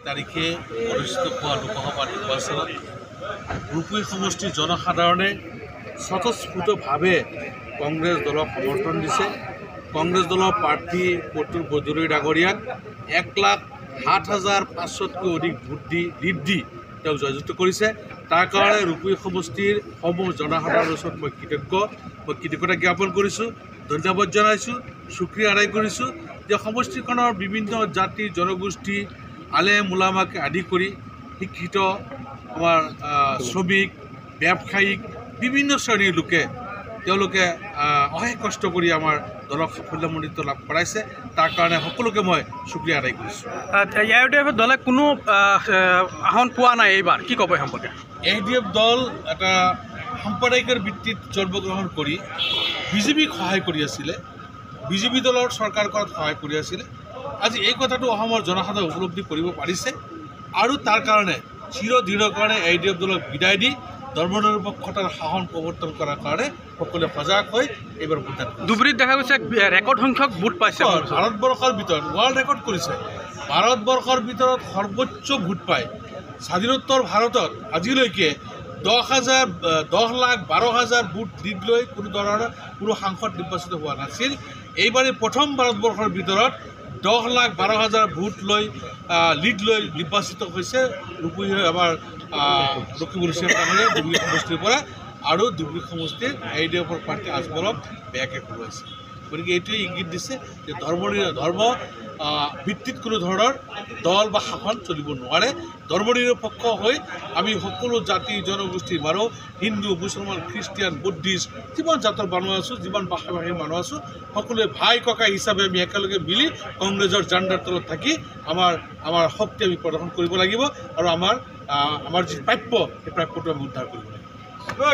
তাৰিখে অনুষ্ঠিত হোৱা লোকসভা নিৰ্বাচনত ৰূপী সমষ্টিৰ জনসাধাৰণে স্বতঃস্ফূৰ্তভাৱে কংগ্ৰেছ দলক সমৰ্থন দিছে। কংগ্ৰেছ দলৰ প্ৰাৰ্থী প্ৰতুল বৰদলৈ ডাঙৰীয়াক 1,07,500তকৈ অধিক ভোট দি লিড দি তেওঁক জয়যুক্ত কৰিছে। তাৰ কাৰণে ৰূপী সমষ্টিৰ সমূহ জনসাধাৰণৰ ওচৰত মই কৃতজ্ঞতা জ্ঞাপন কৰিছোঁ, ধন্যবাদ জনাইছোঁ, শুক্ৰিয়া আদায় কৰিছোঁ যে সমষ্টিখনৰ বিভিন্ন জাতি জনগোষ্ঠী আলেম ওলামাকে আদি কৰি শিক্ষিত আমাৰ শ্ৰমিক ব্যৱসায়িক বিভিন্ন শ্ৰেণীৰ লোকে তেওঁলোকে অশেষ কষ্ট কৰি আমাৰ দলক সাফল্যমণ্ডিত লাভ কৰাইছে। তাৰ কাৰণে সকলোকে মই শুক্ৰিয়া আদায় কৰিছোঁ। AUDF দলে কোনো আসন পোৱা নাই এইবাৰ, কি ক'ব এই সম্পৰ্কে? AUDF দল এটা সাম্প্ৰদায়িকৰ ভিত্তিত জন্মগ্ৰহণ কৰি বিজেপিক সহায় কৰি আছিলে, বিজেপি দলৰ চৰকাৰ কৰাত সহায় কৰি আছিলে। আজি এই কথাটো অসমৰ জনসাধাৰণে উপলব্ধি কৰিব পাৰিছে আৰু তাৰ কাৰণে চিৰদৃঢ়ৰ কাৰণে AUDF দলক বিদায় দি ধৰ্মনিৰপেক্ষতাৰ শাসন প্ৰৱৰ্তন কৰাৰ কাৰণে সকলোৱে সজাগ হৈ এইবাৰ ভোটদান কৰিছে। ধুবুৰীত দেখা গৈছে ৰেকৰ্ড সংখ্যক ভোট পাইছে। ভাৰতবৰ্ষৰ ভিতৰত ৱৰ্ল্ড ৰেকৰ্ড কৰিছে। ভাৰতবৰ্ষৰ ভিতৰত সৰ্বোচ্চ ভোট পায় স্বাধীনোত্তৰ ভাৰতত আজিলৈকে 10,12,000 ভোট লিড লৈ কোনো ধৰণৰ কোনো সাংসদ নিৰ্বাচিত হোৱা নাছিল। এইবাৰে প্ৰথম ভাৰতবৰ্ষৰ ভিতৰত 10,12,000 ভোট লৈ লিড লৈ নিৰ্বাচিত হৈছে আমাৰ লখিমপুৰ ডাঙৰীয়া ধুবুৰী সমষ্টিৰ পৰা। আৰু ধুবুৰী সমষ্টিৰ AUDFৰ প্ৰাৰ্থী আজমলক বেয়াকৈ হৰুৱাইছে। গতিকে এইটোৱে ইংগিত দিছে যে ধৰ্ম ভিত্তিত কোনো ধৰণৰ দল বা শাসন চলিব নোৱাৰে। ধৰ্মনিৰপেক্ষ হৈ আমি সকলো জাতি জনগোষ্ঠীৰ মানুহ হিন্দু মুছলমান খ্ৰীষ্টিয়ান বুদ্ধিষ্ট যিমান জাতৰ মানুহ আছোঁ, যিমান ভাষা ভাষীৰ মানুহ আছোঁ, সকলোৱে ভাই ককাই হিচাপে আমি একেলগে মিলি কংগ্ৰেছৰ জাণ্ডাৰ তলত থাকি আমাৰ শক্তি আমি প্ৰদৰ্শন কৰিব লাগিব আৰু আমাৰ যি প্ৰাপ্য সেই প্ৰাপ্যটো আমি উদ্ধাৰ কৰিব লাগিব।